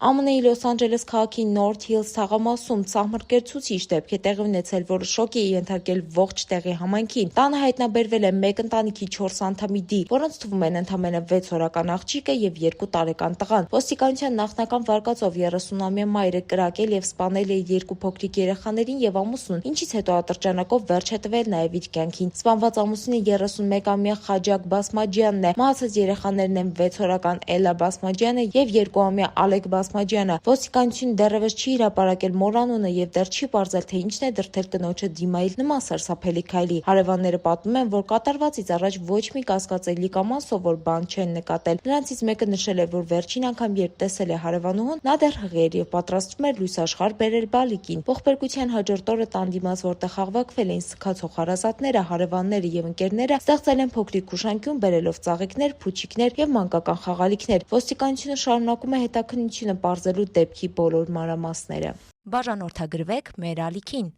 ԱՄՆ-ի Լոս Անջելես քաղաքի Նորթ Հիլզ թաղամասում սահմռկեցուցիչ դեպք է տեղի ունեցել, որը շոկի է ենթարկել ողջ տեղի համայնքին։ Տանը հայտնաբերվել է մեկ ընտանիքի 4 անդամի դի, որոնց թվում են ընդամենը 6 օրական աղջիկը եւ 2 տարեկան տղան։ Ոստիկանության նախնական վարկածով 30-ամյա մայրը կրակել եւ սպանել է իր 2 փոքրիկ երեխաներին եւ ամուսնուն, ինչից հետո ատրճանակով վերջ է տվել նաեւ իր կյանքին։ Սպանված ամուսինը 31-ամյա Խաջակ Բասմաջյանն է։ Մահացած երեխաներն են 6 օրական Էլա Բասմաջյանը եւ 2-ամյա Ալեք Բասմաջյանը։ Ոստիկանությունը դեռևս չի հրապարակել մորանունը եւ դեռ չի պարզել, թե ինչն է դրդել կնոջը դիմայել նման սարսափելի քայլի։ Հարևանները պատմում են, որ կատարվածից առաջ ոչ մի կասկածելի կամ անսովոր բան չեն նկատել։ Նրանցից մեկը նշել է, որ վերջին անգամ երբ տեսել է հարևանուհուն, նա դեռ հղեր եւ պատրաստվում էր լույսաշխարհ բերել բալիկին։ Ողբերգության հաջորդ օրը տան դիմաց, որտեղ հավաքվել էին սգացող հարազատները, հարևանները եւ ընկերները, ստեղծել են փոքրիկ հուշանկյուն, բերելով ծաղիկներ, փուչիկներ եւ մանկական խաղալիքներ։ Ոստիկանությունը շարունակում է հետաքննությունը պարզելու դեպքի բոլոր մանրամասները։ Բաժանորդագրվեք մեր ալիքին։